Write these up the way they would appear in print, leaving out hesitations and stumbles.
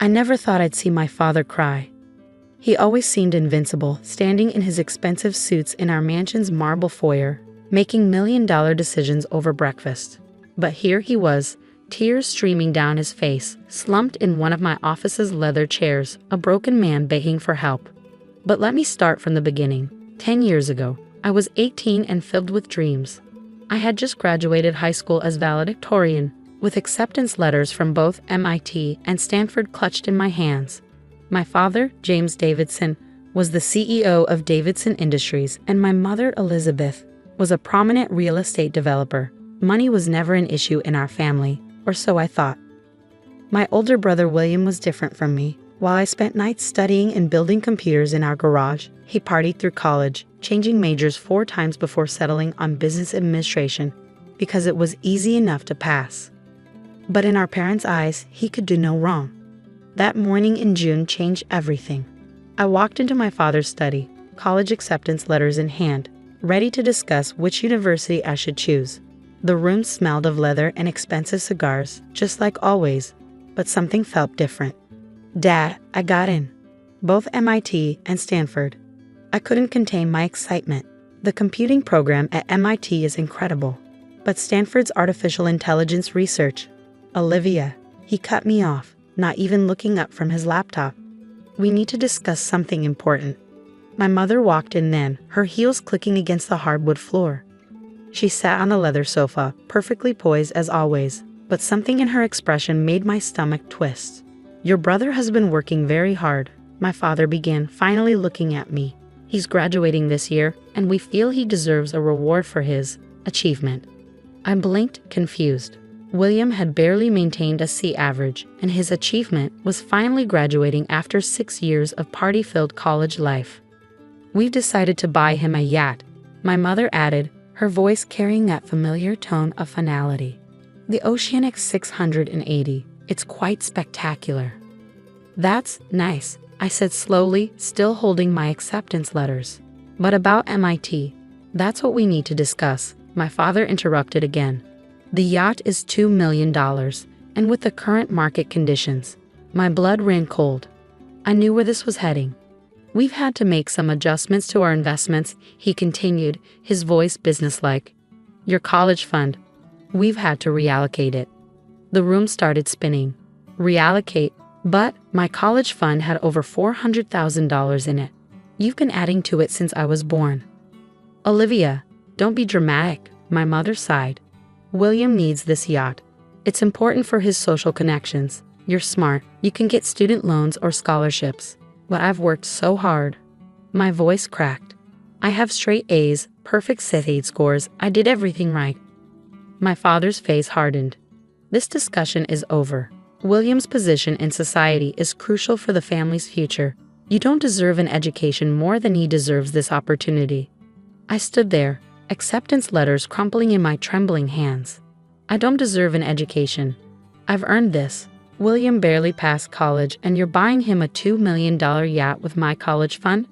I never thought I'd see my father cry. He always seemed invincible, standing in his expensive suits in our mansion's marble foyer, making million-dollar decisions over breakfast. But here he was, tears streaming down his face, slumped in one of my office's leather chairs, a broken man begging for help. But let me start from the beginning. 10 years ago, I was 18 and filled with dreams. I had just graduated high school as valedictorian, with acceptance letters from both MIT and Stanford clutched in my hands. My father, James Davidson, was the CEO of Davidson Industries, and my mother, Elizabeth, was a prominent real estate developer. Money was never an issue in our family, or so I thought. My older brother William was different from me. While I spent nights studying and building computers in our garage, he partied through college, changing majors 4 times before settling on business administration, because it was easy enough to pass. But in our parents' eyes, he could do no wrong. That morning in June changed everything. I walked into my father's study, college acceptance letters in hand, ready to discuss which university I should choose. The room smelled of leather and expensive cigars, just like always, but something felt different. Dad, I got in. Both MIT and Stanford. I couldn't contain my excitement. The computing program at MIT is incredible. But Stanford's artificial intelligence research. Olivia, he cut me off, not even looking up from his laptop. We need to discuss something important. My mother walked in then, her heels clicking against the hardwood floor. She sat on the leather sofa, perfectly poised as always, but something in her expression made my stomach twist. Your brother has been working very hard, my father began, finally looking at me. He's graduating this year, and we feel he deserves a reward for his achievement. I blinked, confused. William had barely maintained a C average, and his achievement was finally graduating after 6 years of party-filled college life. We've decided to buy him a yacht, my mother added, her voice carrying that familiar tone of finality. The Oceanic 680. It's quite spectacular. That's nice, I said slowly, still holding my acceptance letters. But about MIT, that's what we need to discuss, my father interrupted again. The yacht is $2 million, and with the current market conditions, my blood ran cold. I knew where this was heading. We've had to make some adjustments to our investments, he continued, his voice businesslike. Your college fund. We've had to reallocate it. The room started spinning. Reallocate? But my college fund had over $400,000 in it. You've been adding to it since I was born. Olivia, don't be dramatic, my mother sighed. William needs this yacht. It's important for his social connections. You're smart. You can get student loans or scholarships. But I've worked so hard. My voice cracked. I have straight A's, perfect SAT scores. I did everything right. My father's face hardened. This discussion is over. William's position in society is crucial for the family's future. You don't deserve an education more than he deserves this opportunity. I stood there, acceptance letters crumpling in my trembling hands. I don't deserve an education. I've earned this. William barely passed college and you're buying him a $2 million yacht with my college fund?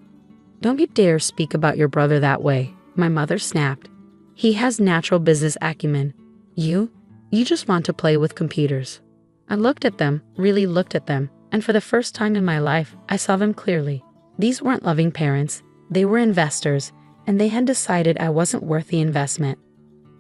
Don't you dare speak about your brother that way, my mother snapped. He has natural business acumen. You just want to play with computers. I looked at them, really looked at them, and for the first time in my life, I saw them clearly. These weren't loving parents, they were investors, and they had decided I wasn't worth the investment.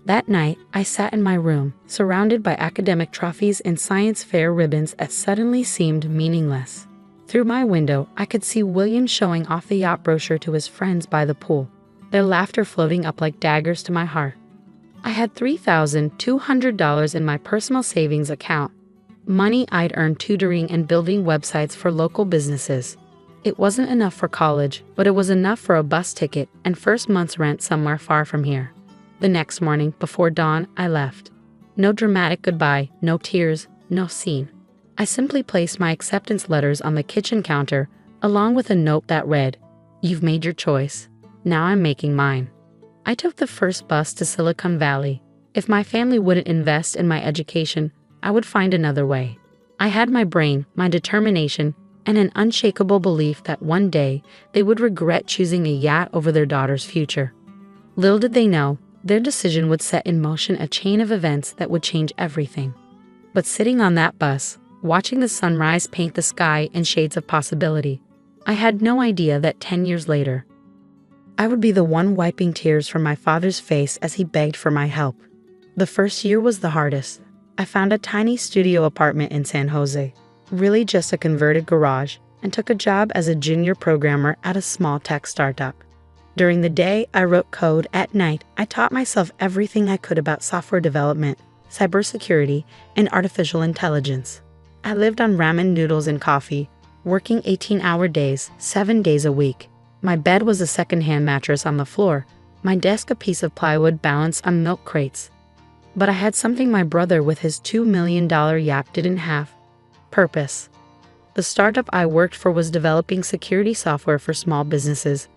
That night, I sat in my room, surrounded by academic trophies and science fair ribbons that suddenly seemed meaningless. Through my window, I could see William showing off the yacht brochure to his friends by the pool, their laughter floating up like daggers to my heart. I had $3,200 in my personal savings account, money I'd earned tutoring and building websites for local businesses. It wasn't enough for college, but it was enough for a bus ticket and first month's rent somewhere far from here. The next morning, before dawn, I left. No dramatic goodbye, no tears, no scene. I simply placed my acceptance letters on the kitchen counter, along with a note that read, "You've made your choice. Now I'm making mine." I took the first bus to Silicon Valley. If my family wouldn't invest in my education, I would find another way. I had my brain, my determination, and an unshakable belief that one day they would regret choosing a yacht over their daughter's future. Little did they know, their decision would set in motion a chain of events that would change everything. But sitting on that bus, watching the sunrise paint the sky in shades of possibility. I had no idea that 10 years later, I would be the one wiping tears from my father's face as he begged for my help. The first year was the hardest. I found a tiny studio apartment in San Jose, really just a converted garage, and took a job as a junior programmer at a small tech startup. During the day, I wrote code. At night, I taught myself everything I could about software development, cybersecurity, and artificial intelligence. I lived on ramen noodles and coffee, working 18-hour days, 7 days a week. My bed was a second-hand mattress on the floor, my desk a piece of plywood balanced on milk crates. But I had something my brother with his $2 million yacht didn't have: purpose. The startup I worked for was developing security software for small businesses.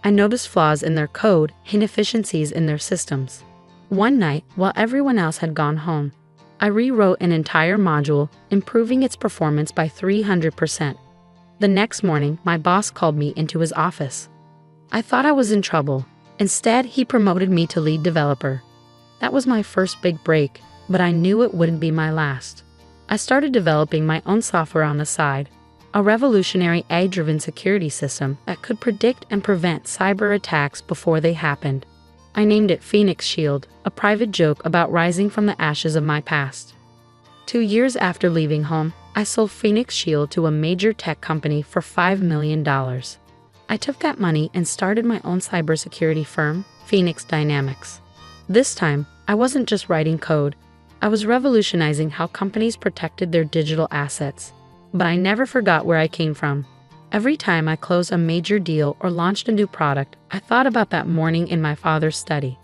I noticed flaws in their code, inefficiencies in their systems. One night, while everyone else had gone home, I rewrote an entire module, improving its performance by 300%. The next morning, my boss called me into his office. I thought I was in trouble. Instead, he promoted me to lead developer. That was my first big break, but I knew it wouldn't be my last. I started developing my own software on the side, a revolutionary AI-driven security system that could predict and prevent cyber attacks before they happened. I named it Phoenix Shield, a private joke about rising from the ashes of my past. 2 years after leaving home, I sold Phoenix Shield to a major tech company for $5 million. I took that money and started my own cybersecurity firm, Phoenix Dynamics. This time, I wasn't just writing code. I was revolutionizing how companies protected their digital assets. But I never forgot where I came from. Every time I closed a major deal or launched a new product, I thought about that morning in my father's study.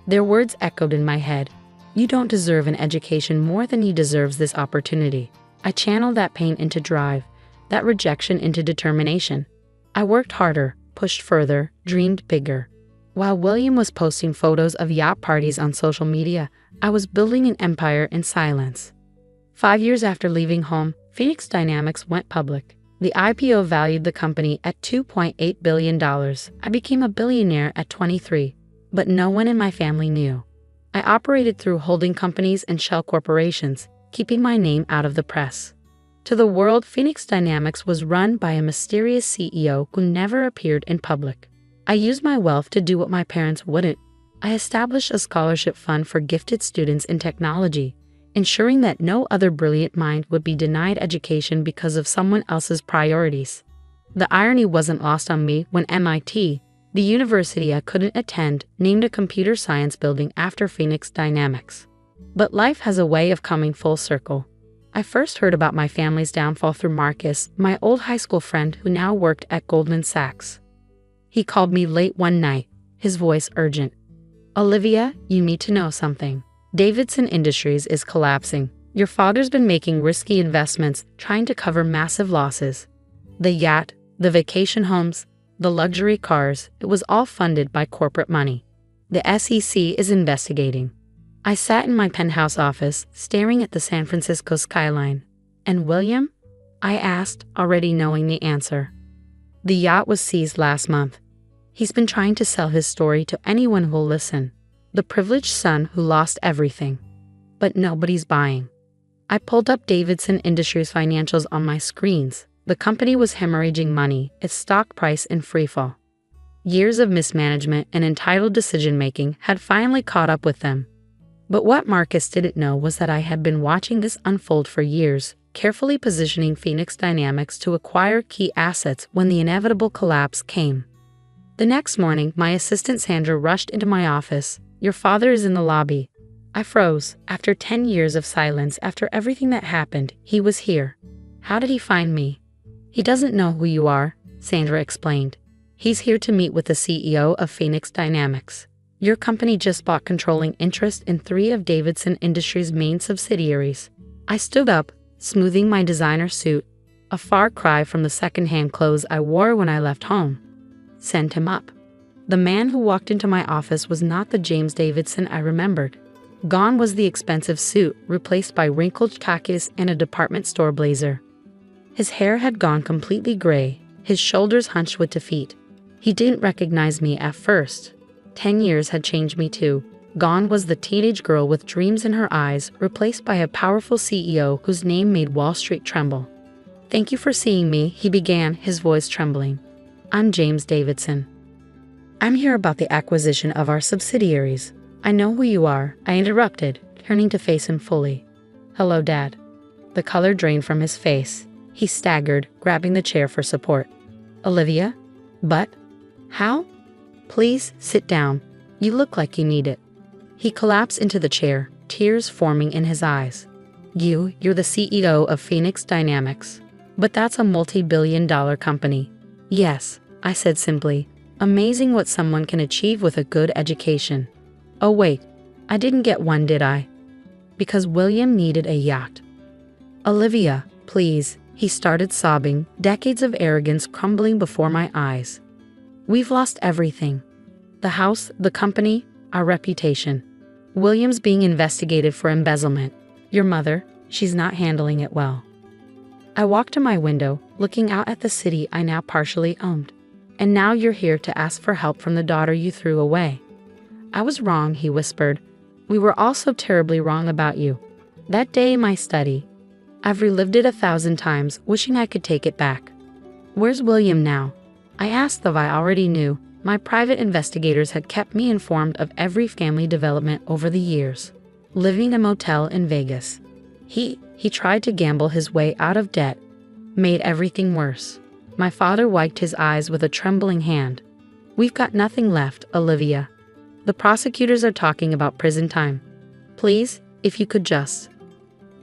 Their words echoed in my head. "You don't deserve an education more than he deserves this opportunity." I channeled that pain into drive, that rejection into determination. I worked harder, pushed further, dreamed bigger. While William was posting photos of yacht parties on social media, I was building an empire in silence. 5 years after leaving home, Phoenix Dynamics went public. The IPO valued the company at $2.8 billion. I became a billionaire at 23, but no one in my family knew. I operated through holding companies and shell corporations, keeping my name out of the press. To the world, Phoenix Dynamics was run by a mysterious CEO who never appeared in public. I used my wealth to do what my parents wouldn't. I established a scholarship fund for gifted students in technology, ensuring that no other brilliant mind would be denied education because of someone else's priorities. The irony wasn't lost on me when MIT, the university I couldn't attend, named a computer science building after Phoenix Dynamics. But life has a way of coming full circle. I first heard about my family's downfall through Marcus, my old high school friend who now worked at Goldman Sachs. He called me late one night, his voice urgent. "Olivia, you need to know something. Davidson Industries is collapsing. Your father's been making risky investments, trying to cover massive losses. The yacht, the vacation homes, the luxury cars, it was all funded by corporate money. The SEC is investigating." I sat in my penthouse office, staring at the San Francisco skyline. "And William?" I asked, already knowing the answer. "The yacht was seized last month. He's been trying to sell his story to anyone who'll listen. The privileged son who lost everything. But nobody's buying." I pulled up Davidson Industries financials on my screens. The company was hemorrhaging money, its stock price in freefall. Years of mismanagement and entitled decision-making had finally caught up with them. But what Marcus didn't know was that I had been watching this unfold for years, carefully positioning Phoenix Dynamics to acquire key assets when the inevitable collapse came. The next morning, my assistant Sandra rushed into my office. "Your father is in the lobby." I froze. After 10 years of silence, after everything that happened, he was here. "How did he find me?" "He doesn't know who you are," Sandra explained. "He's here to meet with the CEO of Phoenix Dynamics. Your company just bought controlling interest in 3 of Davidson Industries' main subsidiaries." I stood up, smoothing my designer suit, a far cry from the second-hand clothes I wore when I left home. "Send him up." The man who walked into my office was not the James Davidson I remembered. Gone was the expensive suit, replaced by wrinkled khakis and a department store blazer. His hair had gone completely gray, his shoulders hunched with defeat. He didn't recognize me at first. 10 years had changed me too. Gone was the teenage girl with dreams in her eyes, replaced by a powerful CEO whose name made Wall Street tremble. "Thank you for seeing me," he began, his voice trembling. "I'm James Davidson. I'm here about the acquisition of our subsidiaries." "I know who you are," I interrupted, turning to face him fully. "Hello, Dad." The color drained from his face. He staggered, grabbing the chair for support. "Olivia? But? How? Please, sit down. You look like you need it." He collapsed into the chair, tears forming in his eyes. You're the CEO of Phoenix Dynamics. But that's a multi-billion-dollar company." "Yes," I said simply. "Amazing what someone can achieve with a good education." "Oh wait, I didn't get one, did I?" "Because William needed a yacht." "Olivia, please," he started sobbing, decades of arrogance crumbling before my eyes. "We've lost everything. The house, the company, our reputation. William's being investigated for embezzlement. Your mother, she's not handling it well." I walked to my window, looking out at the city I now partially owned. "And now you're here to ask for help from the daughter you threw away." "I was wrong," he whispered. "We were all so terribly wrong about you. That day in my study. I've relived it 1,000 times, wishing I could take it back." "Where's William now?" I asked, though I already knew. My private investigators had kept me informed of every family development over the years. "Living in a motel in Vegas. He tried to gamble his way out of debt. Made everything worse." My father wiped his eyes with a trembling hand. "We've got nothing left, Olivia. The prosecutors are talking about prison time. Please, if you could just..."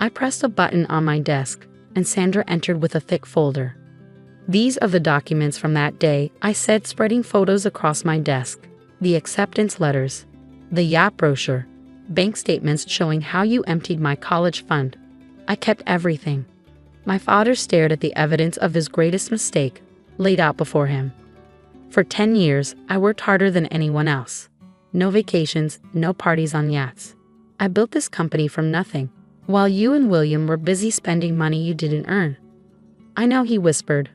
I pressed a button on my desk, and Sandra entered with a thick folder. "These are the documents from that day," I said, spreading photos across my desk. "The acceptance letters, the yacht brochure, bank statements showing how you emptied my college fund. I kept everything." My father stared at the evidence of his greatest mistake, laid out before him. "For 10 years, I worked harder than anyone else. No vacations, no parties on yachts. I built this company from nothing, while you and William were busy spending money you didn't earn." "I know," he whispered.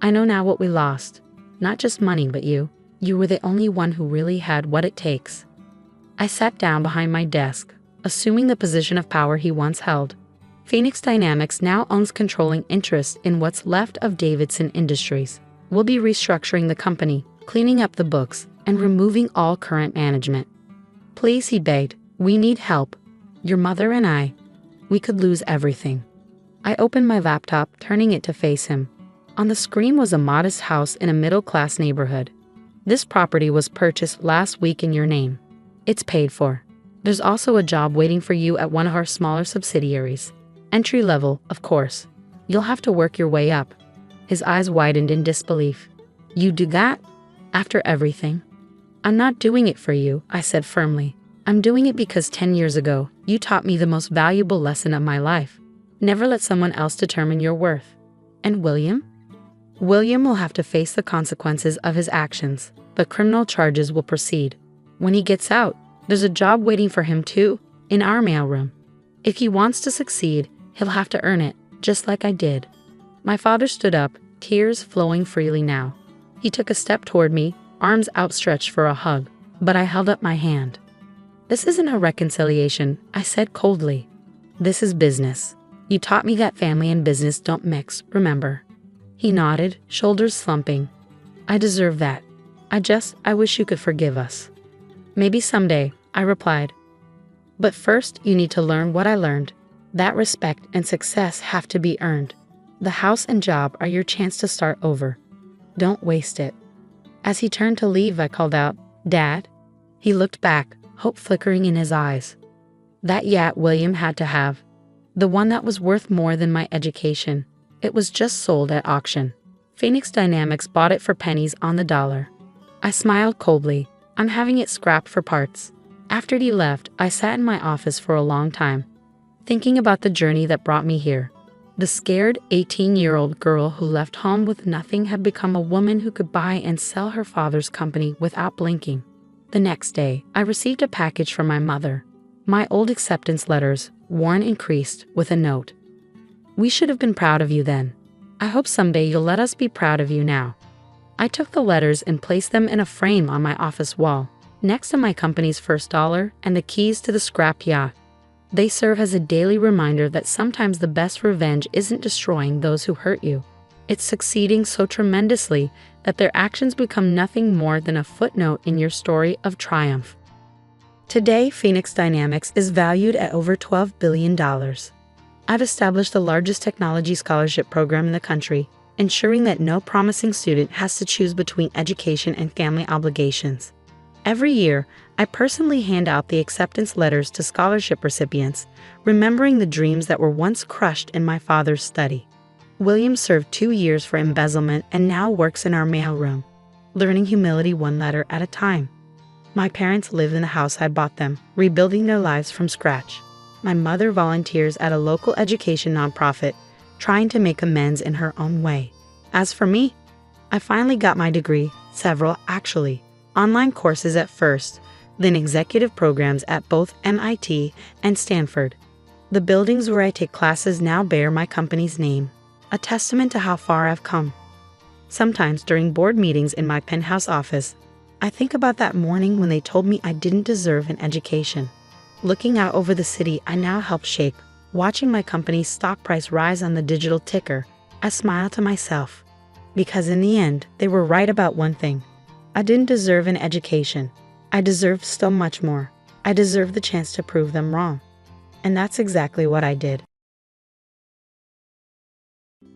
"I know now what we lost. Not just money, but you. You were the only one who really had what it takes." I sat down behind my desk, assuming the position of power he once held. Phoenix Dynamics now owns controlling interest in what's left of Davidson Industries. We'll be restructuring the company, cleaning up the books, and removing all current management. "Please," he begged, "we need help. Your mother and I. We could lose everything." I opened my laptop, turning it to face him. On the screen was a modest house in a middle-class neighborhood. "This property was purchased last week in your name. It's paid for. There's also a job waiting for you at one of our smaller subsidiaries. Entry level, of course. You'll have to work your way up." His eyes widened in disbelief. "You do that? After everything?" "I'm not doing it for you," I said firmly. "I'm doing it because 10 years ago, you taught me the most valuable lesson of my life. Never let someone else determine your worth." "And William?" "William will have to face the consequences of his actions, but criminal charges will proceed. When he gets out, there's a job waiting for him too, in our mailroom. If he wants to succeed, he'll have to earn it, just like I did." My father stood up, tears flowing freely now. He took a step toward me, arms outstretched for a hug, but I held up my hand. "This isn't a reconciliation," I said coldly. "This is business. You taught me that family and business don't mix, remember?" He nodded, shoulders slumping. "I deserve that. I wish you could forgive us." "Maybe someday," I replied. "But first, you need to learn what I learned. That respect and success have to be earned. The house and job are your chance to start over. Don't waste it." As he turned to leave, I called out, "Dad?" He looked back, hope flickering in his eyes. "That yacht William had to have. The one that was worth more than my education. It was just sold at auction. Phoenix Dynamics bought it for pennies on the dollar." I smiled coldly. "I'm having it scrapped for parts." After he left, I sat in my office for a long time, thinking about the journey that brought me here. The scared 18-year-old girl who left home with nothing had become a woman who could buy and sell her father's company without blinking. The next day, I received a package from my mother. My old acceptance letters, worn and creased, with a note. "We should have been proud of you then. I hope someday you'll let us be proud of you now." I took the letters and placed them in a frame on my office wall. next to my company's first dollar and the keys to the scrap yacht. They serve as a daily reminder that sometimes the best revenge isn't destroying those who hurt you. It's succeeding so tremendously that their actions become nothing more than a footnote in your story of triumph. Today, Phoenix Dynamics is valued at over $12 billion. I've established the largest technology scholarship program in the country, ensuring that no promising student has to choose between education and family obligations. Every year, I personally hand out the acceptance letters to scholarship recipients, remembering the dreams that were once crushed in my father's study. William served 2 years for embezzlement and now works in our mailroom, learning humility one letter at a time. My parents live in the house I bought them, rebuilding their lives from scratch. My mother volunteers at a local education nonprofit, trying to make amends in her own way. As for me, I finally got my degree, several actually, online courses at first, then executive programs at both MIT and Stanford. The buildings where I take classes now bear my company's name, a testament to how far I've come. Sometimes during board meetings in my penthouse office, I think about that morning when they told me I didn't deserve an education. Looking out over the city I now help shape, watching my company's stock price rise on the digital ticker, I smile to myself. Because in the end, they were right about one thing. I didn't deserve an education. I deserved so much more. I deserved the chance to prove them wrong. And that's exactly what I did.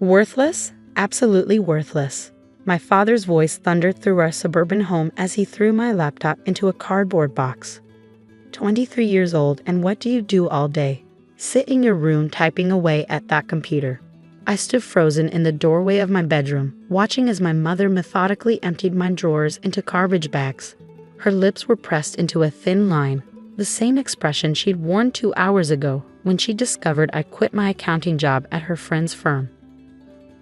Worthless? Absolutely worthless. My father's voice thundered through our suburban home as he threw my laptop into a cardboard box. 23 years old, and what do you do all day? Sit in your room typing away at that computer. I stood frozen in the doorway of my bedroom, watching as my mother methodically emptied my drawers into garbage bags. Her lips were pressed into a thin line, the same expression she'd worn 2 hours ago when she discovered I quit my accounting job at her friend's firm.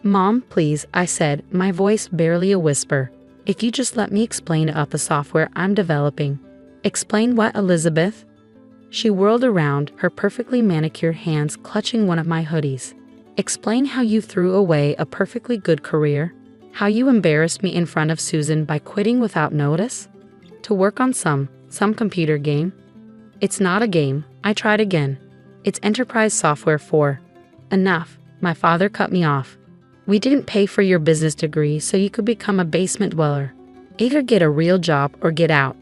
"Mom, please," I said, my voice barely a whisper. "If you just let me explain about the software I'm developing." "Explain what, Elizabeth?" She whirled around, her perfectly manicured hands clutching one of my hoodies. "Explain how you threw away a perfectly good career? How you embarrassed me in front of Susan by quitting without notice? To work on some computer game?" "It's not a game," I tried again. "It's enterprise software for..." "Enough," my father cut me off. "We didn't pay for your business degree so you could become a basement dweller. Either get a real job or get out."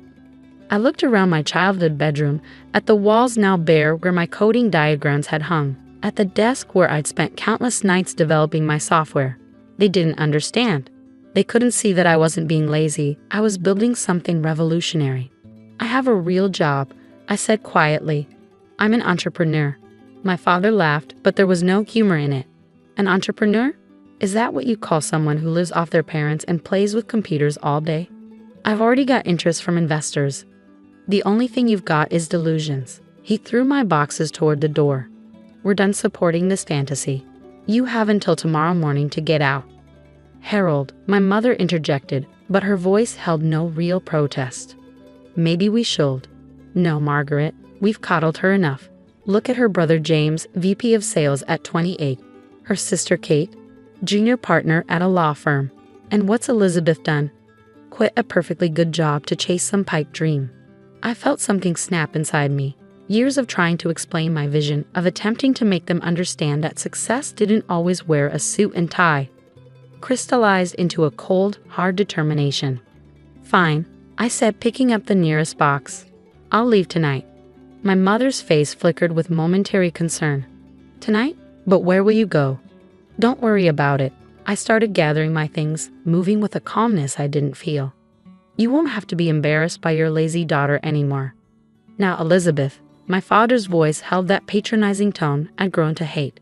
I looked around my childhood bedroom, at the walls now bare where my coding diagrams had hung, at the desk where I'd spent countless nights developing my software. They didn't understand. They couldn't see that I wasn't being lazy. I was building something revolutionary. "I have a real job," I said quietly. "I'm an entrepreneur." My father laughed, but there was no humor in it. "An entrepreneur? Is that what you call someone who lives off their parents and plays with computers all day? I've already got interest from investors. The only thing you've got is delusions." He threw my boxes toward the door. "We're done supporting this fantasy. You have until tomorrow morning to get out." "Harold," my mother interjected, but her voice held no real protest. "Maybe we should." "No, Margaret, we've coddled her enough. Look at her brother James, VP of Sales at 28. Her sister Kate, junior partner at a law firm. And what's Elizabeth done? Quit a perfectly good job to chase some pipe dream." I felt something snap inside me. Years of trying to explain my vision, of attempting to make them understand that success didn't always wear a suit and tie, crystallized into a cold, hard determination. "Fine," I said, picking up the nearest box. "I'll leave tonight." My mother's face flickered with momentary concern. "Tonight? But where will you go?" "Don't worry about it." I started gathering my things, moving with a calmness I didn't feel. "You won't have to be embarrassed by your lazy daughter anymore." "Now, Elizabeth," my father's voice held that patronizing tone I'd grown to hate.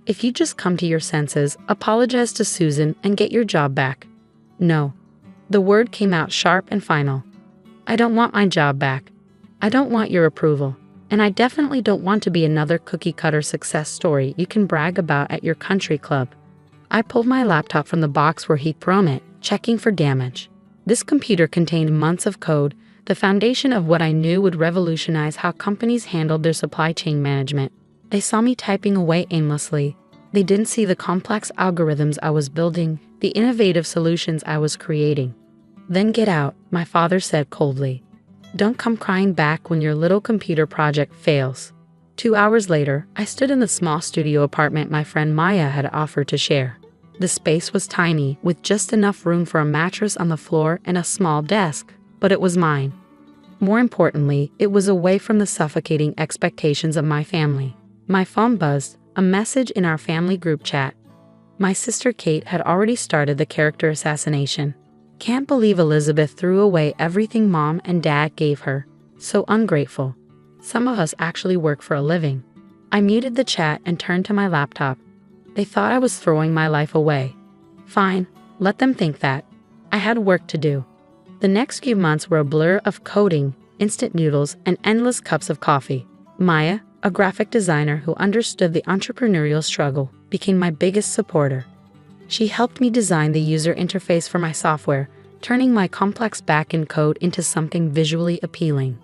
"If you just come to your senses, apologize to Susan, and get your job back." "No." The word came out sharp and final. "I don't want my job back. I don't want your approval. And I definitely don't want to be another cookie-cutter success story you can brag about at your country club." I pulled my laptop from the box where he'd thrown it, checking for damage. This computer contained months of code, the foundation of what I knew would revolutionize how companies handled their supply chain management. They saw me typing away aimlessly. They didn't see the complex algorithms I was building, the innovative solutions I was creating. "Then get out," my father said coldly. Don't come crying back when your little computer project fails. 2 hours later, I stood in the small studio apartment my friend Maya had offered to share. The space was tiny, with just enough room for a mattress on the floor and a small desk, but it was mine. More importantly, it was away from the suffocating expectations of my family. My phone buzzed, a message in our family group chat. My sister Kate had already started the character assassination. Can't believe Elizabeth threw away everything Mom and Dad gave her. So ungrateful. Some of us actually work for a living. I muted the chat and turned to my laptop. They thought I was throwing my life away. Fine, let them think that. I had work to do. The next few months were a blur of coding, instant noodles, and endless cups of coffee. Maya, a graphic designer who understood the entrepreneurial struggle, became my biggest supporter. She helped me design the user interface for my software, turning my complex backend code into something visually appealing.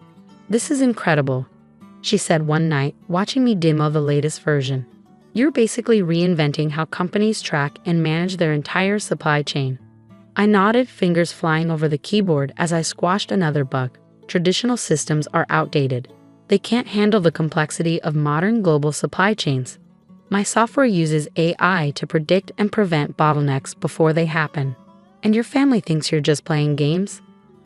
"This is incredible," she said one night, watching me demo the latest version. "You're basically reinventing how companies track and manage their entire supply chain." I nodded, fingers flying over the keyboard as I squashed another bug. Traditional systems are outdated. They can't handle the complexity of modern global supply chains. My software uses AI to predict and prevent bottlenecks before they happen. And your family thinks you're just playing games?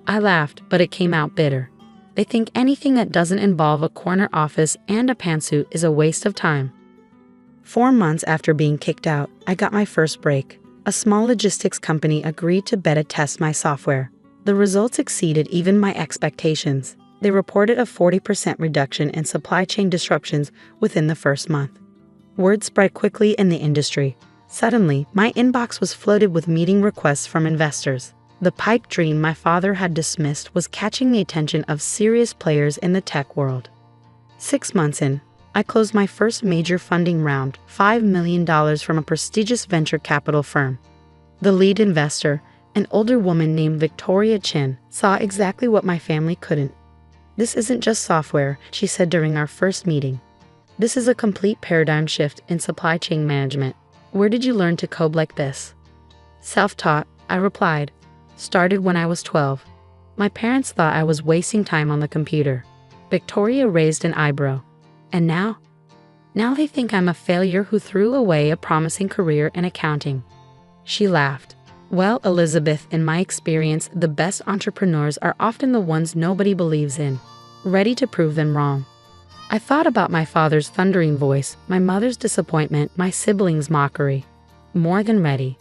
I laughed, but it came out bitter. They think anything that doesn't involve a corner office and a pantsuit is a waste of time. 4 months after being kicked out, I got my first break. A small logistics company agreed to beta test my software. The results exceeded even my expectations. They reported a 40% reduction in supply chain disruptions within the first month. Word spread quickly in the industry. Suddenly, my inbox was flooded with meeting requests from investors. The pipe dream my father had dismissed was catching the attention of serious players in the tech world. 6 months in, I closed my first major funding round, $5 million from a prestigious venture capital firm. The lead investor, an older woman named Victoria Chin, saw exactly what my family couldn't. "This isn't just software," she said during our first meeting. "This is a complete paradigm shift in supply chain management. Where did you learn to code like this?" "Self-taught," I replied. "Started when I was 12. My parents thought I was wasting time on the computer." Victoria raised an eyebrow. "And now?" "Now they think I'm a failure who threw away a promising career in accounting." She laughed. "Well, Elizabeth, in my experience, the best entrepreneurs are often the ones nobody believes in, ready to prove them wrong." I thought about my father's thundering voice, my mother's disappointment, my siblings' mockery. More than ready.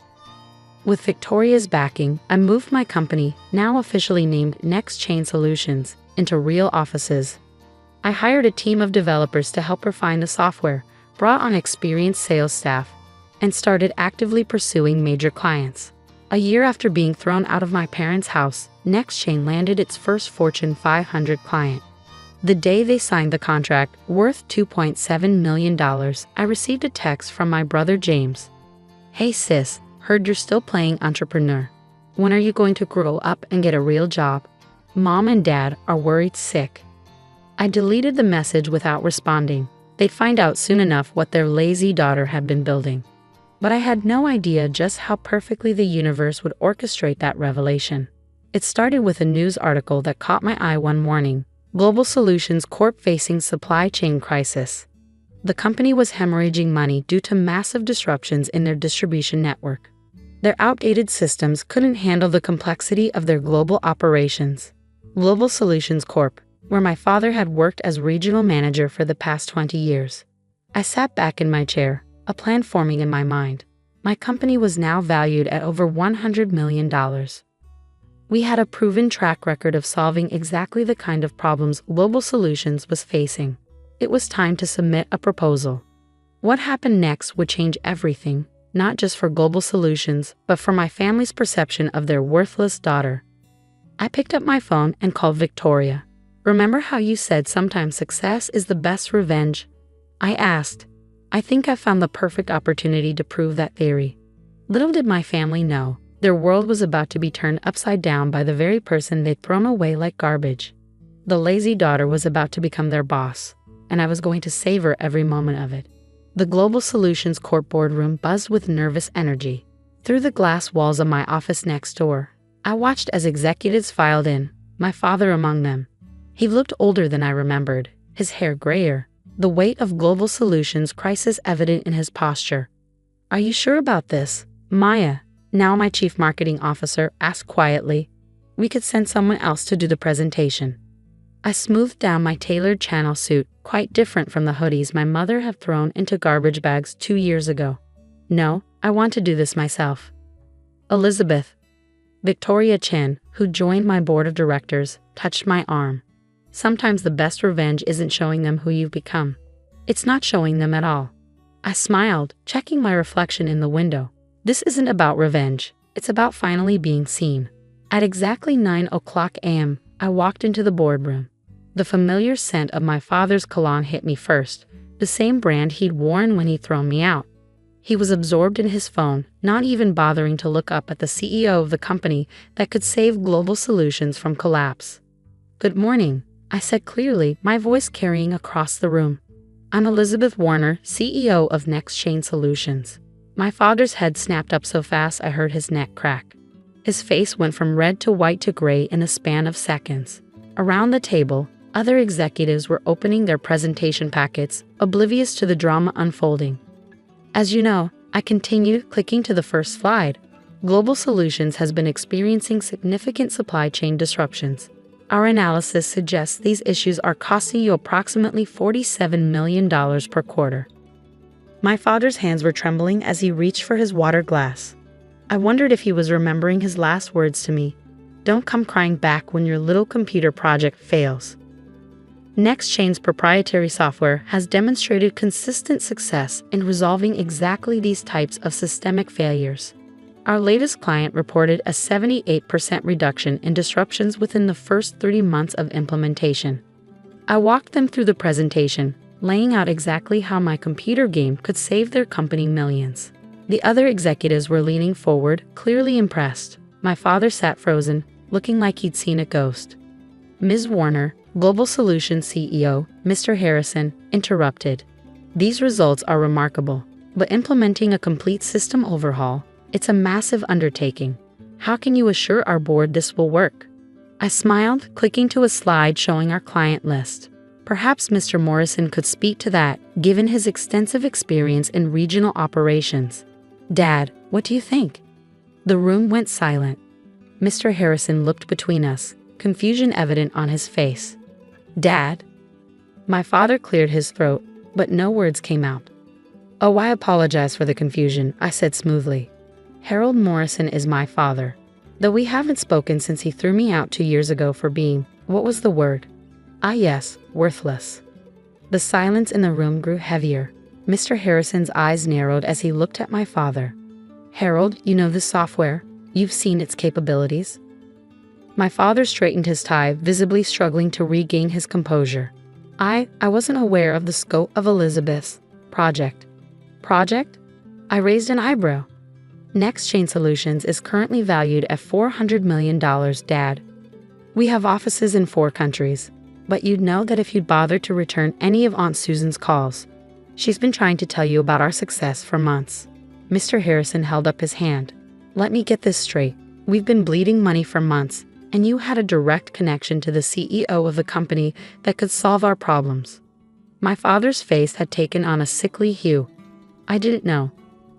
With Victoria's backing, I moved my company, now officially named Next Chain Solutions, into real offices. I hired a team of developers to help refine the software, brought on experienced sales staff, and started actively pursuing major clients. A year after being thrown out of my parents' house, NextChain landed its first Fortune 500 client. The day they signed the contract, worth $2.7 million, I received a text from my brother James. "Hey sis, heard you're still playing entrepreneur. When are you going to grow up and get a real job? Mom and Dad are worried sick." I deleted the message without responding. They'd find out soon enough what their lazy daughter had been building. But I had no idea just how perfectly the universe would orchestrate that revelation. It started with a news article that caught my eye one morning. Global Solutions Corp facing supply chain crisis. The company was hemorrhaging money due to massive disruptions in their distribution network. Their outdated systems couldn't handle the complexity of their global operations. Global Solutions Corp, where my father had worked as regional manager for the past 20 years. I sat back in my chair, a plan forming in my mind. My company was now valued at over $100 million. We had a proven track record of solving exactly the kind of problems Global Solutions was facing. It was time to submit a proposal. What happened next would change everything, not just for Global Solutions, but for my family's perception of their worthless daughter. I picked up my phone and called Victoria. "Remember how you said sometimes success is the best revenge?" I asked. I think I found the perfect opportunity to prove that theory. Little did my family know, their world was about to be turned upside down by the very person they'd thrown away like garbage. The lazy daughter was about to become their boss, and I was going to savor every moment of it. The Global Solutions Corp boardroom buzzed with nervous energy. Through the glass walls of my office next door, I watched as executives filed in, my father among them. He looked older than I remembered, his hair grayer, the weight of Global Solutions crisis evident in his posture. "Are you sure about this, Maya?" Now my chief marketing officer asked quietly. "We could send someone else to do the presentation." I smoothed down my tailored channel suit, quite different from the hoodies my mother had thrown into garbage bags 2 years ago. "No, I want to do this myself." Elizabeth. Victoria Chen, who joined my board of directors, touched my arm. "Sometimes the best revenge isn't showing them who you've become. It's not showing them at all." I smiled, checking my reflection in the window. This isn't about revenge, it's about finally being seen. At exactly 9 a.m., I walked into the boardroom. The familiar scent of my father's cologne hit me first, the same brand he'd worn when he'd thrown me out. He was absorbed in his phone, not even bothering to look up at the CEO of the company that could save Global Solutions from collapse. "Good morning," I said clearly, my voice carrying across the room. "I'm Elizabeth Warner, CEO of Next Chain Solutions." My father's head snapped up so fast I heard his neck crack. His face went from red to white to gray in a span of seconds. Around the table, other executives were opening their presentation packets, oblivious to the drama unfolding. "As you know," I continued, clicking to the first slide, "Global Solutions has been experiencing significant supply chain disruptions. Our analysis suggests these issues are costing you approximately $47 million per quarter." My father's hands were trembling as he reached for his water glass. I wondered if he was remembering his last words to me. "Don't come crying back when your little computer project fails." NextChain's proprietary software has demonstrated consistent success in resolving exactly these types of systemic failures. Our latest client reported a 78% reduction in disruptions within the first 3 months of implementation. I walked them through the presentation, laying out exactly how my computer game could save their company millions. The other executives were leaning forward, clearly impressed. My father sat frozen, looking like he'd seen a ghost. Ms. Warner, Global Solutions CEO, Mr. Harrison, interrupted. "These results are remarkable, but implementing a complete system overhaul, it's a massive undertaking. How can you assure our board this will work?" I smiled, clicking to a slide showing our client list. Perhaps Mr. Morrison could speak to that, given his extensive experience in regional operations. "Dad, what do you think?" The room went silent. Mr. Harrison looked between us, confusion evident on his face. "Dad?" My father cleared his throat, but no words came out. "Oh, I apologize for the confusion," I said smoothly. "Harold Morrison is my father, though we haven't spoken since he threw me out 2 years ago for being, what was the word? Yes, worthless." The silence in the room grew heavier. Mr. Harrison's eyes narrowed as he looked at my father. "Harold, you know this software? You've seen its capabilities?" My father straightened his tie, visibly struggling to regain his composure. I wasn't aware of the scope of Elizabeth's project." "Project?" I raised an eyebrow. "Next Chain Solutions is currently valued at $400 million, Dad. We have offices in 4 countries, but you'd know that if you'd bothered to return any of Aunt Susan's calls. She's been trying to tell you about our success for months." Mr. Harrison held up his hand. "Let me get this straight. We've been bleeding money for months, and you had a direct connection to the CEO of the company that could solve our problems." My father's face had taken on a sickly hue. "I didn't know.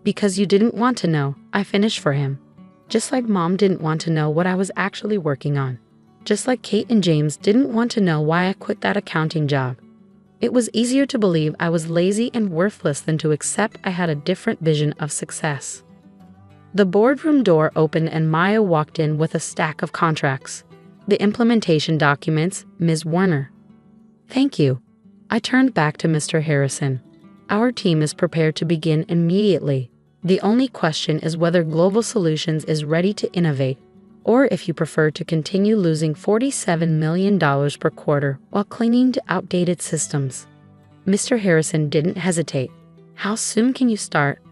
Because you didn't want to know, I finished for him. Just like Mom didn't want to know what I was actually working on. Just like Kate and James didn't want to know why I quit that accounting job. It was easier to believe I was lazy and worthless than to accept I had a different vision of success." The boardroom door opened and Maya walked in with a stack of contracts. "The implementation documents, Ms. Warner." "Thank you." I turned back to Mr. Harrison. "Our team is prepared to begin immediately. The only question is whether Global Solutions is ready to innovate, or if you prefer to continue losing $47 million per quarter while clinging to outdated systems." Mr. Harrison didn't hesitate. "How soon can you start?"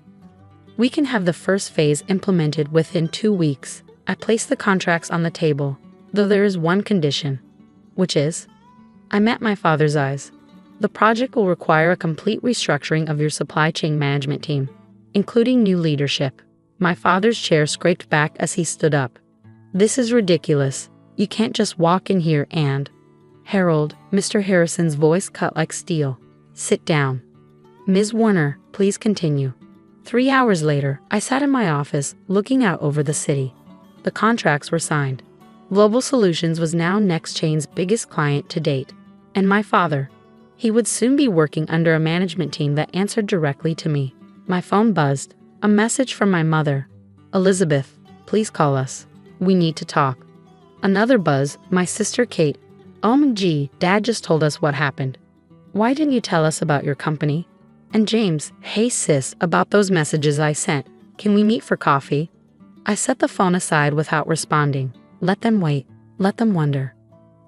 "We can have the first phase implemented within 2 weeks." I placed the contracts on the table, though there is one condition. "Which is?" I met my father's eyes. "The project will require a complete restructuring of your supply chain management team, including new leadership." My father's chair scraped back as he stood up. "This is ridiculous. You can't just walk in here and..." Harold, Mr. Harrison's voice cut like steel. Sit down. Ms. Warner, please continue. 3 hours later, I sat in my office, looking out over the city. The contracts were signed. Global Solutions was now NextChain's biggest client to date. And my father. He would soon be working under a management team that answered directly to me. My phone buzzed. A message from my mother. Elizabeth, please call us. We need to talk. Another buzz, my sister Kate. OMG, Dad just told us what happened. Why didn't you tell us about your company? And James, hey sis, about those messages I sent. Can we meet for coffee? I set the phone aside without responding. Let them wait. Let them wonder.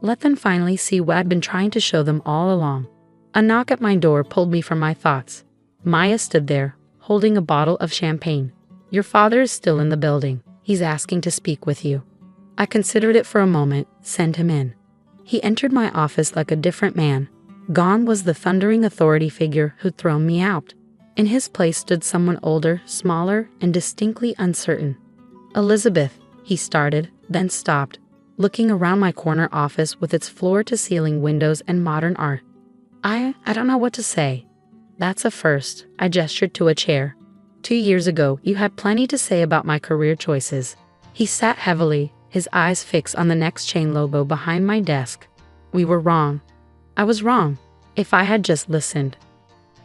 Let them finally see what I'd been trying to show them all along. A knock at my door pulled me from my thoughts. Maya stood there, holding a bottle of champagne. Your father is still in the building. He's asking to speak with you. I considered it for a moment. Send him in. He entered my office like a different man. Gone was the thundering authority figure who'd thrown me out. In his place stood someone older, smaller, and distinctly uncertain. Elizabeth, he started, then stopped, looking around my corner office with its floor-to-ceiling windows and modern art. I don't know what to say. That's a first. I gestured to a chair. 2 years ago, you had plenty to say about my career choices. He sat heavily, his eyes fixed on the NextChain logo behind my desk. We were wrong. I was wrong. If I had just listened.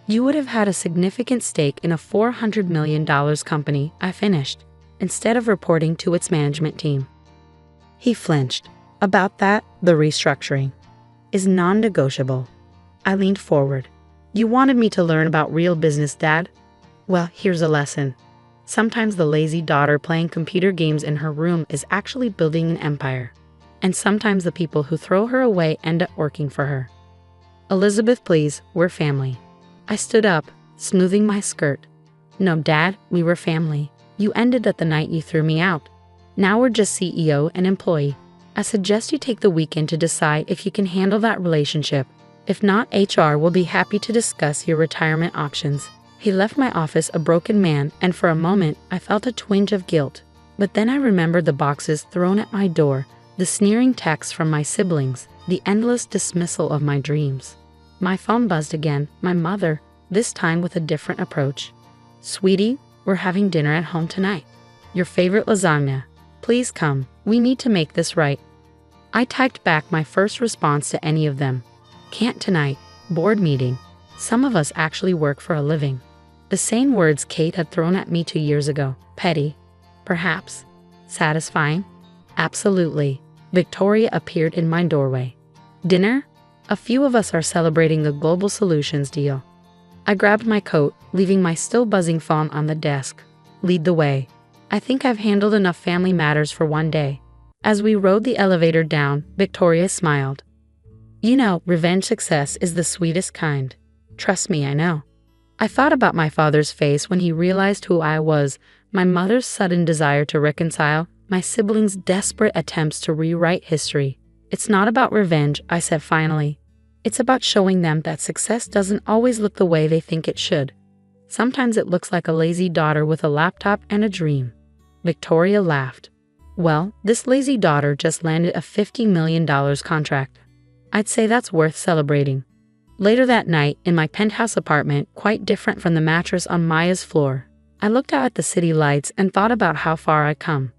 You would have had a significant stake in a $400 million company, I finished, instead of reporting to its management team. He flinched. About that, the restructuring is non-negotiable. I leaned forward. You wanted me to learn about real business, Dad? Well, here's a lesson. Sometimes the lazy daughter playing computer games in her room is actually building an empire. And sometimes the people who throw her away end up working for her. Elizabeth, please, we're family. I stood up, smoothing my skirt. No, Dad, we were family. You ended at the night you threw me out. Now we're just CEO and employee. I suggest you take the weekend to decide if you can handle that relationship. If not, HR will be happy to discuss your retirement options. He left my office a broken man, and for a moment, I felt a twinge of guilt. But then I remembered the boxes thrown at my door, the sneering texts from my siblings, the endless dismissal of my dreams. My phone buzzed again, my mother, this time with a different approach. Sweetie, we're having dinner at home tonight. Your favorite lasagna. Please come, we need to make this right. I typed back my first response to any of them. Can't tonight. Board meeting. Some of us actually work for a living. The same words Kate had thrown at me 2 years ago. Petty. Perhaps. Satisfying. Absolutely. Victoria appeared in my doorway. Dinner? A few of us are celebrating the Global Solutions deal. I grabbed my coat, leaving my still buzzing phone on the desk. Lead the way. I think I've handled enough family matters for one day. As we rode the elevator down, Victoria smiled. You know, revenge success is the sweetest kind. Trust me, I know. I thought about my father's face when he realized who I was, my mother's sudden desire to reconcile, my siblings' desperate attempts to rewrite history. It's not about revenge, I said finally. It's about showing them that success doesn't always look the way they think it should. Sometimes it looks like a lazy daughter with a laptop and a dream. Victoria laughed. Well, this lazy daughter just landed a $50 million contract. I'd say that's worth celebrating. Later that night, in my penthouse apartment, quite different from the mattress on Maya's floor, I looked out at the city lights and thought about how far I'd come.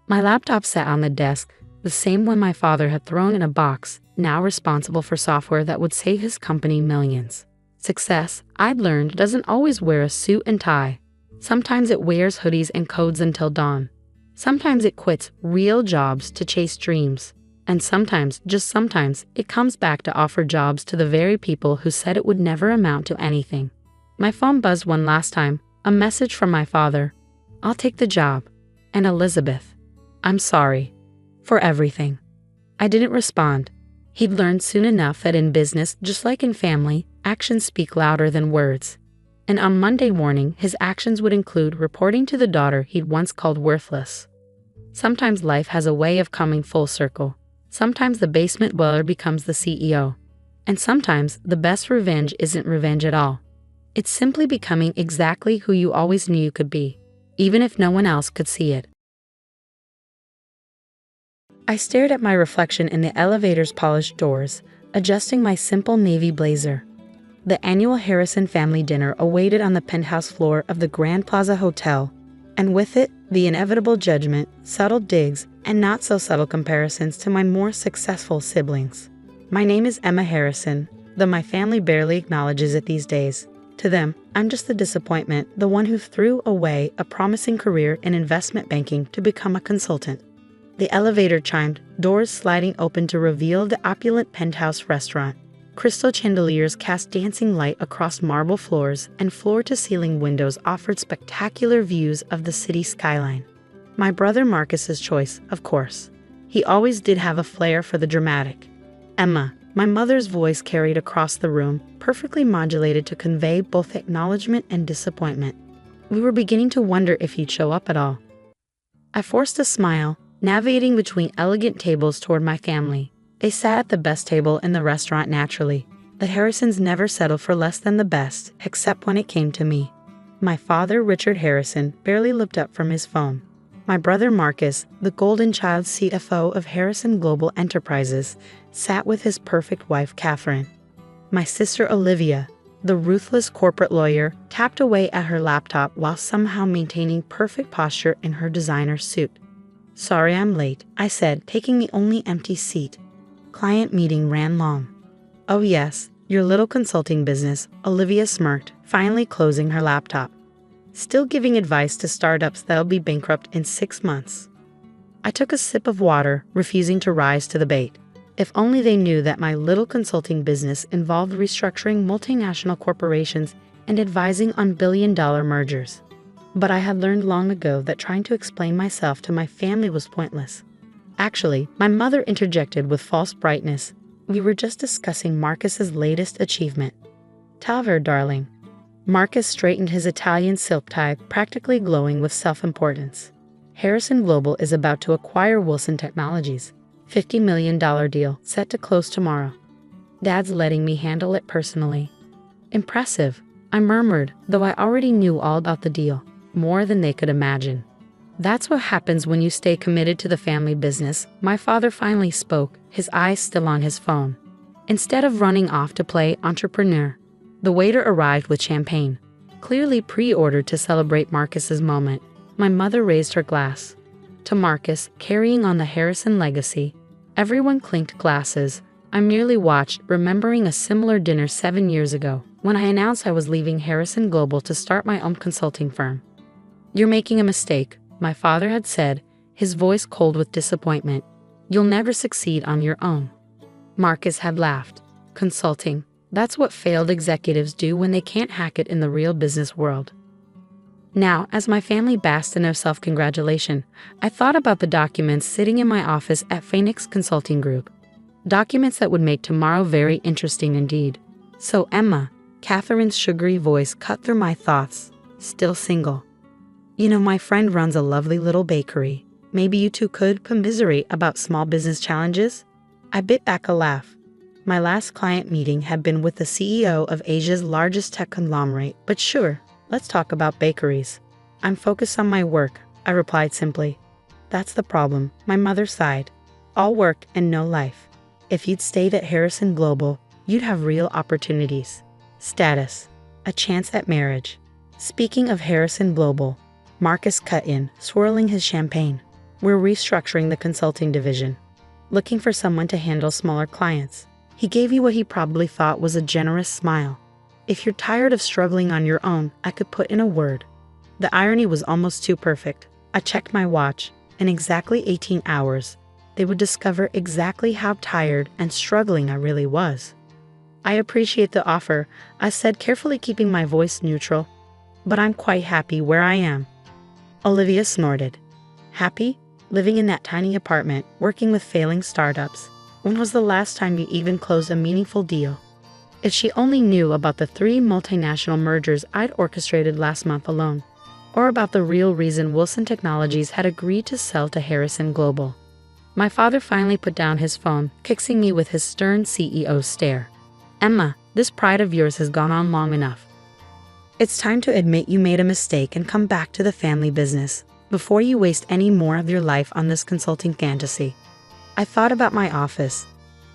My laptop sat on the desk, the same one my father had thrown in a box, now responsible for software that would save his company millions. Success, I'd learned, doesn't always wear a suit and tie. Sometimes it wears hoodies and codes until dawn. Sometimes it quits real jobs to chase dreams. And sometimes, just sometimes, it comes back to offer jobs to the very people who said it would never amount to anything. My phone buzzed one last time, a message from my father. I'll take the job. And Elizabeth. I'm sorry. For everything. I didn't respond. He'd learned soon enough that in business, just like in family, actions speak louder than words. And on Monday morning, his actions would include reporting to the daughter he'd once called worthless. Sometimes life has a way of coming full circle. Sometimes the basement dweller becomes the CEO. And sometimes the best revenge isn't revenge at all. It's simply becoming exactly who you always knew you could be, even if no one else could see it. I stared at my reflection in the elevator's polished doors, adjusting my simple navy blazer. The annual Harrison family dinner awaited on the penthouse floor of the Grand Plaza Hotel, and with it, the inevitable judgment, subtle digs, and not-so-subtle comparisons to my more successful siblings. My name is Emma Harrison, though my family barely acknowledges it these days. To them, I'm just the disappointment, the one who threw away a promising career in investment banking to become a consultant. The elevator chimed, doors sliding open to reveal the opulent penthouse restaurant. Crystal chandeliers cast dancing light across marble floors, and floor-to-ceiling windows offered spectacular views of the city skyline. My brother Marcus's choice, of course. He always did have a flair for the dramatic. Emma, my mother's voice carried across the room, perfectly modulated to convey both acknowledgement and disappointment. We were beginning to wonder if he'd show up at all. I forced a smile, navigating between elegant tables toward my family. They sat at the best table in the restaurant naturally. The Harrisons never settled for less than the best, except when it came to me. My father, Richard Harrison, barely looked up from his phone. My brother Marcus, the golden child CFO of Harrison Global Enterprises, sat with his perfect wife, Catherine. My sister Olivia, the ruthless corporate lawyer, tapped away at her laptop while somehow maintaining perfect posture in her designer suit. "Sorry I'm late," I said, taking the only empty seat. Client meeting ran long. "Oh yes, your little consulting business," Olivia smirked, finally closing her laptop. "Still giving advice to startups that'll be bankrupt in 6 months." I took a sip of water, refusing to rise to the bait. If only they knew that my little consulting business involved restructuring multinational corporations and advising on billion-dollar mergers. But I had learned long ago that trying to explain myself to my family was pointless. Actually, my mother interjected with false brightness. "We were just discussing Marcus's latest achievement." "Tell her, darling." Marcus straightened his Italian silk tie, practically glowing with self-importance. "Harrison Global is about to acquire Wilson Technologies. $50 million deal, set to close tomorrow. Dad's letting me handle it personally." "Impressive," I murmured, though I already knew all about the deal, more than they could imagine. "That's what happens when you stay committed to the family business," my father finally spoke, his eyes still on his phone. Instead of running off to play entrepreneur, the waiter arrived with champagne, clearly pre-ordered to celebrate Marcus's moment. My mother raised her glass. To Marcus, carrying on the Harrison legacy. Everyone clinked glasses. I merely watched, remembering a similar dinner 7 years ago, when I announced I was leaving Harrison Global to start my own consulting firm. "You're making a mistake," my father had said, his voice cold with disappointment. "You'll never succeed on your own." Marcus had laughed. "Consulting. That's what failed executives do when they can't hack it in the real business world." Now, as my family basked in their self-congratulation, I thought about the documents sitting in my office at Phoenix Consulting Group. Documents that would make tomorrow very interesting indeed. "So Emma," Catherine's sugary voice cut through my thoughts, "still single? You know, my friend runs a lovely little bakery. Maybe you two could commiserate about small business challenges?" I bit back a laugh. My last client meeting had been with the CEO of Asia's largest tech conglomerate, but sure, let's talk about bakeries. "I'm focused on my work," I replied simply. "That's the problem," my mother sighed. "All work and no life. If you'd stayed at Harrison Global, you'd have real opportunities. Status. A chance at marriage." Speaking of Harrison Global, Marcus cut in, swirling his champagne. "We're restructuring the consulting division. Looking for someone to handle smaller clients." He gave me what he probably thought was a generous smile. "If you're tired of struggling on your own, I could put in a word." The irony was almost too perfect. I checked my watch. In exactly 18 hours, they would discover exactly how tired and struggling I really was. "I appreciate the offer," I said, carefully keeping my voice neutral. "But I'm quite happy where I am." Olivia snorted. "Happy? Living in that tiny apartment, working with failing startups. When was the last time you even closed a meaningful deal?" If she only knew about the 3 multinational mergers I'd orchestrated last month alone, or about the real reason Wilson Technologies had agreed to sell to Harrison Global. My father finally put down his phone, fixing me with his stern CEO stare. "Emma, this pride of yours has gone on long enough. It's time to admit you made a mistake and come back to the family business, before you waste any more of your life on this consulting fantasy." I thought about my office.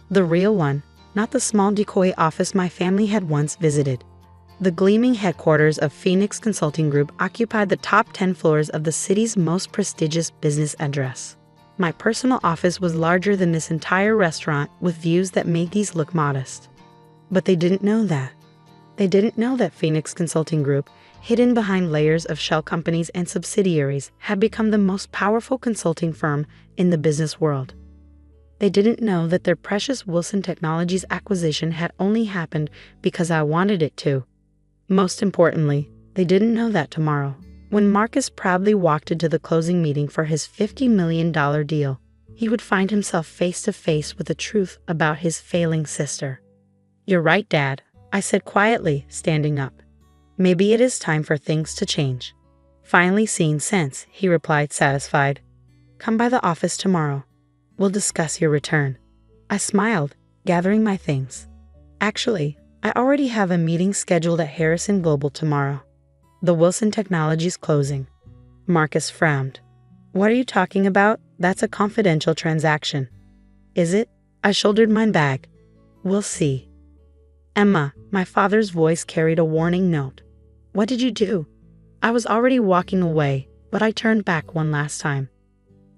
The real one, not the small decoy office my family had once visited. The gleaming headquarters of Phoenix Consulting Group occupied the top 10 floors of the city's most prestigious business address. My personal office was larger than this entire restaurant, with views that made these look modest. But they didn't know that. They didn't know that Phoenix Consulting Group, hidden behind layers of shell companies and subsidiaries, had become the most powerful consulting firm in the business world. They didn't know that their precious Wilson Technologies acquisition had only happened because I wanted it to. Most importantly, they didn't know that tomorrow, when Marcus proudly walked into the closing meeting for his $50 million deal, he would find himself face to face with the truth about his failing sister. "You're right, Dad," I said quietly, standing up. "Maybe it is time for things to change." "Finally seeing sense," he replied, satisfied. "Come by the office tomorrow. We'll discuss your return." I smiled, gathering my things. "Actually, I already have a meeting scheduled at Harrison Global tomorrow. The Wilson Technologies closing." Marcus frowned. "What are you talking about? That's a confidential transaction." "Is it?" I shouldered my bag. "We'll see." "Emma," my father's voice carried a warning note. "What did you do?" I was already walking away, but I turned back one last time.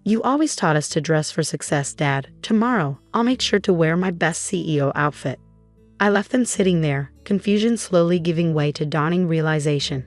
"You always taught us to dress for success, Dad. Tomorrow, I'll make sure to wear my best CEO outfit." I left them sitting there, confusion slowly giving way to dawning realization.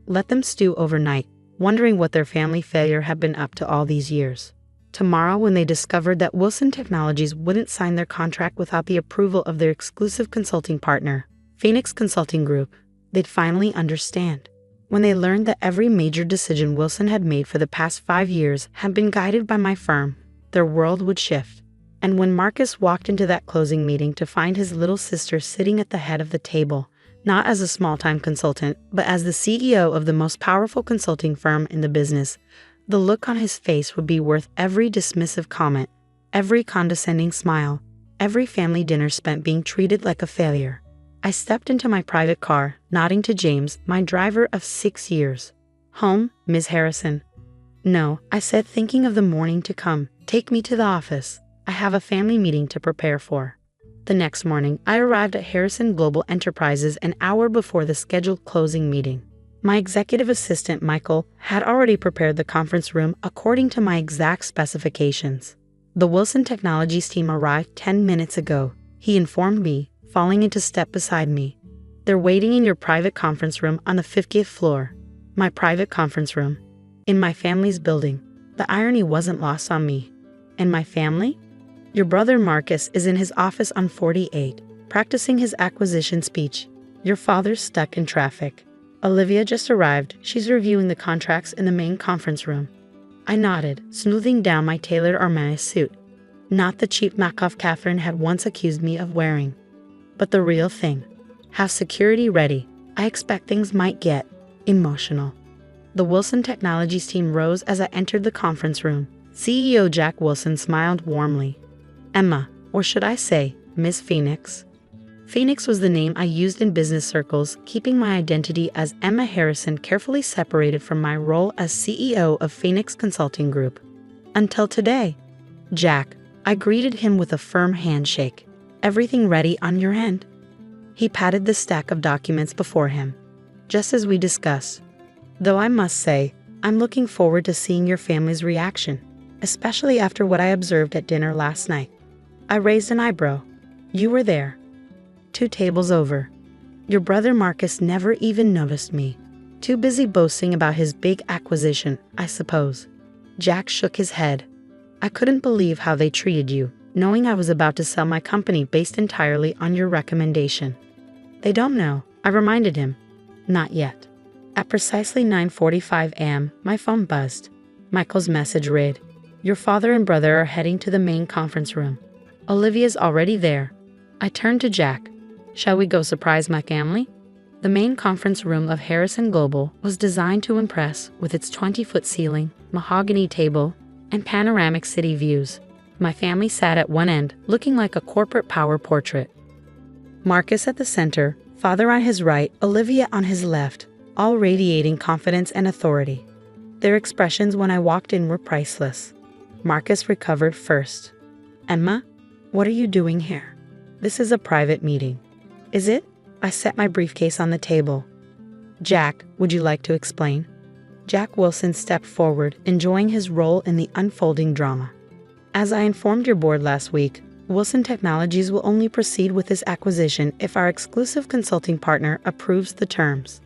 Let them stew overnight, wondering what their family failure had been up to all these years. Tomorrow, when they discovered that Wilson Technologies wouldn't sign their contract without the approval of their exclusive consulting partner, Phoenix Consulting Group, they'd finally understand. When they learned that every major decision Wilson had made for the past 5 years had been guided by my firm, their world would shift. And when Marcus walked into that closing meeting to find his little sister sitting at the head of the table, not as a small-time consultant, but as the CEO of the most powerful consulting firm in the business, the look on his face would be worth every dismissive comment, every condescending smile, every family dinner spent being treated like a failure. I stepped into my private car, nodding to James, my driver of 6 years. "Home, Ms. Harrison?" "No," I said, thinking of the morning to come. "Take me to the office. I have a family meeting to prepare for." The next morning, I arrived at Harrison Global Enterprises an hour before the scheduled closing meeting. My executive assistant, Michael, had already prepared the conference room according to my exact specifications. "The Wilson Technologies team arrived 10 minutes ago," he informed me, falling into step beside me. "They're waiting in your private conference room on the 50th floor." My private conference room. In my family's building. The irony wasn't lost on me. "And my family?" "Your brother Marcus is in his office on 48, practicing his acquisition speech. Your father's stuck in traffic. Olivia just arrived. She's reviewing the contracts in the main conference room." I nodded, smoothing down my tailored Armani suit. Not the cheap knockoff Catherine had once accused me of wearing, but the real thing. "Have security ready. I expect things might get emotional." The Wilson Technologies team rose as I entered the conference room. CEO Jack Wilson smiled warmly. "Emma, or should I say, Miss Phoenix?" Phoenix was the name I used in business circles, keeping my identity as Emma Harrison carefully separated from my role as CEO of Phoenix Consulting Group. Until today. "Jack," I greeted him with a firm handshake. "Everything ready on your end?" He patted the stack of documents before him. "Just as we discussed. Though I must say, I'm looking forward to seeing your family's reaction, especially after what I observed at dinner last night." I raised an eyebrow. "You were there. 2 tables over. Your brother Marcus never even noticed me. Too busy boasting about his big acquisition, I suppose." Jack shook his head. "I couldn't believe how they treated you, knowing I was about to sell my company based entirely on your recommendation." "They don't know," I reminded him. "Not yet." At precisely 9:45 a.m., my phone buzzed. Michael's message read, "Your father and brother are heading to the main conference room. Olivia's already there." I turned to Jack. "Shall we go surprise my family?" The main conference room of Harrison Global was designed to impress with its 20-foot ceiling, mahogany table, and panoramic city views. My family sat at one end, looking like a corporate power portrait. Marcus at the center, father on his right, Olivia on his left, all radiating confidence and authority. Their expressions when I walked in were priceless. Marcus recovered first. Emma, what are you doing here? This is a private meeting. Is it? I set my briefcase on the table. Jack, would you like to explain? Jack Wilson stepped forward, enjoying his role in the unfolding drama. As I informed your board last week, Wilson Technologies will only proceed with this acquisition if our exclusive consulting partner approves the terms.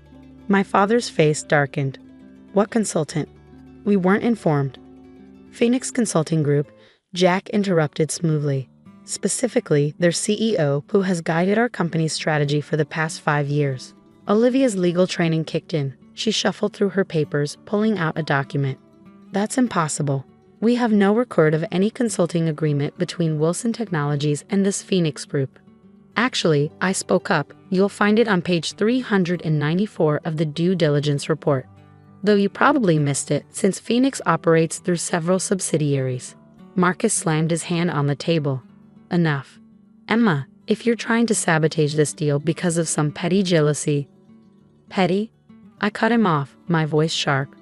My father's face darkened. What consultant? We weren't informed. Phoenix Consulting Group, Jack interrupted smoothly. Specifically, their CEO, who has guided our company's strategy for the past 5 years. Olivia's legal training kicked in. She shuffled through her papers, pulling out a document. That's impossible. We have no record of any consulting agreement between Wilson Technologies and this Phoenix Group. Actually, I spoke up. You'll find it on page 394 of the due diligence report. Though you probably missed it, since Phoenix operates through several subsidiaries. Marcus slammed his hand on the table. Enough. Emma, if you're trying to sabotage this deal because of some petty jealousy. Petty? I cut him off, my voice sharp.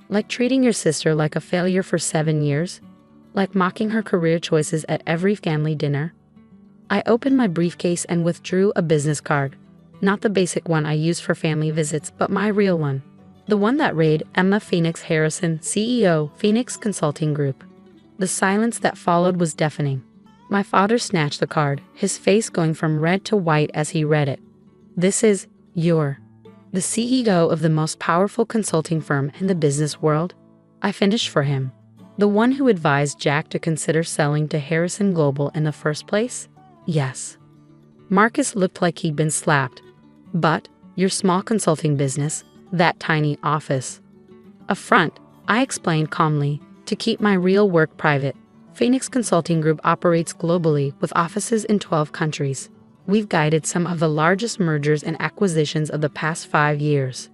Like treating your sister like a failure for 7 years? Like mocking her career choices at every family dinner? I opened my briefcase and withdrew a business card. Not the basic one I use for family visits, but my real one. The one that read Emma Phoenix Harrison, CEO, Phoenix Consulting Group. The silence that followed was deafening. My father snatched the card, his face going from red to white as he read it. This is, you're the CEO of the most powerful consulting firm in the business world? I finished for him. The one who advised Jack to consider selling to Harrison Global in the first place? Yes. Marcus looked like he'd been slapped. But, your small consulting business, that tiny office. A front, I explained calmly, to keep my real work private. Phoenix Consulting Group operates globally with offices in 12 countries. We've guided some of the largest mergers and acquisitions of the past 5 years.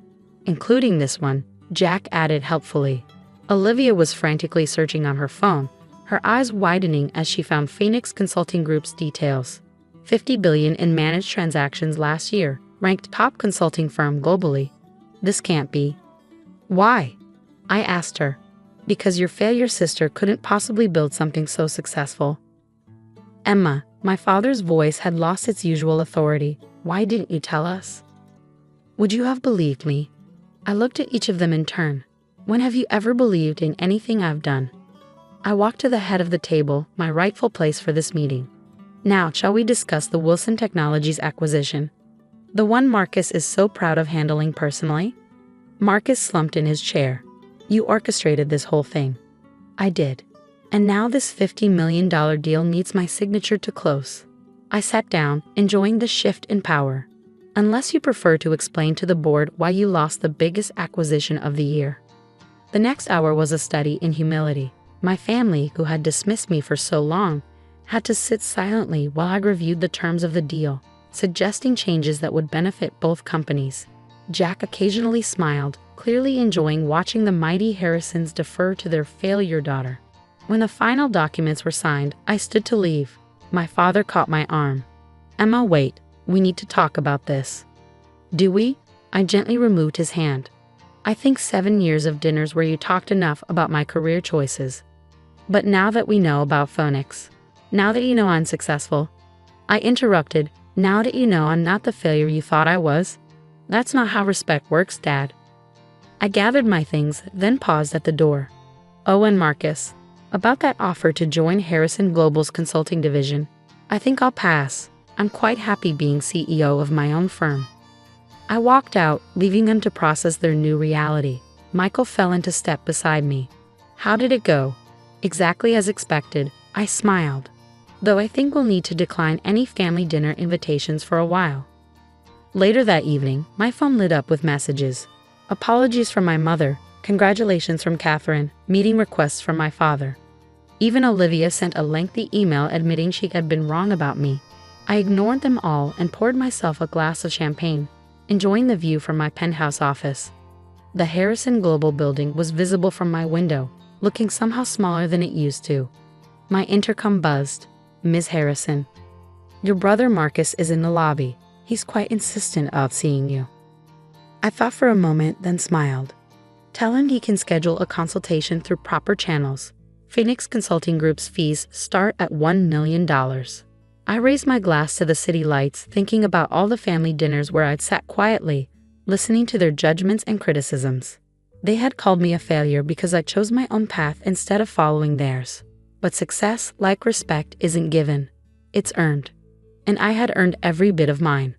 Including this one, Jack added helpfully. Olivia was frantically searching on her phone, her eyes widening as she found Phoenix Consulting Group's details. $50 billion in managed transactions last year, ranked top consulting firm globally. This can't be. Why? I asked her. Because your failure sister couldn't possibly build something so successful. Emma, my father's voice had lost its usual authority. Why didn't you tell us? Would you have believed me? I looked at each of them in turn. When have you ever believed in anything I've done? I walked to the head of the table, my rightful place for this meeting. Now, shall we discuss the Wilson Technologies acquisition? The one Marcus is so proud of handling personally? Marcus slumped in his chair. You orchestrated this whole thing. I did. And now this $50 million deal needs my signature to close. I sat down, enjoying the shift in power. Unless you prefer to explain to the board why you lost the biggest acquisition of the year. The next hour was a study in humility. My family, who had dismissed me for so long, had to sit silently while I reviewed the terms of the deal, suggesting changes that would benefit both companies. Jack occasionally smiled, clearly enjoying watching the mighty Harrisons defer to their failure daughter. When the final documents were signed, I stood to leave. My father caught my arm. Emma, wait, we need to talk about this. Do we? I gently removed his hand. I think 7 years of dinners where you talked enough about my career choices. But now that we know about Phoenix, now that you know I'm successful, I interrupted, now that you know I'm not the failure you thought I was. That's not how respect works, Dad. I gathered my things, then paused at the door. Oh, and Marcus, about that offer to join Harrison Global's consulting division, I think I'll pass. I'm quite happy being CEO of my own firm. I walked out, leaving them to process their new reality. Michael fell into step beside me. How did it go? Exactly as expected, I smiled. Though I think we'll need to decline any family dinner invitations for a while. Later that evening, my phone lit up with messages. Apologies from my mother, congratulations from Catherine, meeting requests from my father. Even Olivia sent a lengthy email admitting she had been wrong about me. I ignored them all and poured myself a glass of champagne, enjoying the view from my penthouse office. The Harrison Global building was visible from my window, looking somehow smaller than it used to. My intercom buzzed. Ms. Harrison. Your brother Marcus is in the lobby. He's quite insistent about seeing you. I thought for a moment, then smiled. Tell him he can schedule a consultation through proper channels. Phoenix Consulting Group's fees start at $1 million. I raised my glass to the city lights, thinking about all the family dinners where I'd sat quietly, listening to their judgments and criticisms. They had called me a failure because I chose my own path instead of following theirs. But success, like respect, isn't given. It's earned. And I had earned every bit of mine.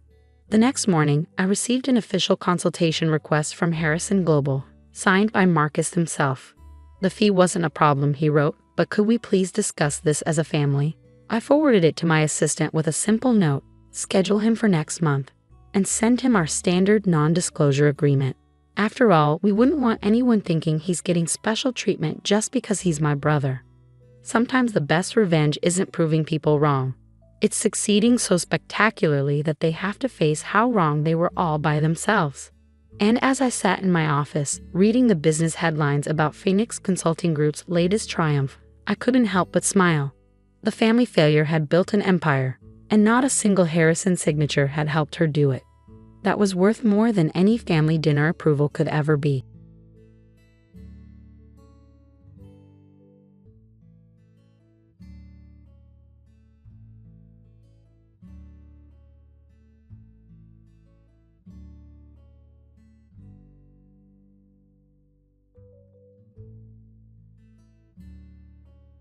The next morning, I received an official consultation request from Harrison Global, signed by Marcus himself. The fee wasn't a problem, he wrote, but could we please discuss this as a family? I forwarded it to my assistant with a simple note: schedule him for next month, and send him our standard non-disclosure agreement. After all, we wouldn't want anyone thinking he's getting special treatment just because he's my brother. Sometimes the best revenge isn't proving people wrong. It's succeeding so spectacularly that they have to face how wrong they were all by themselves. And as I sat in my office, reading the business headlines about Phoenix Consulting Group's latest triumph, I couldn't help but smile. The family failure had built an empire, and not a single Harrison signature had helped her do it. That was worth more than any family dinner approval could ever be.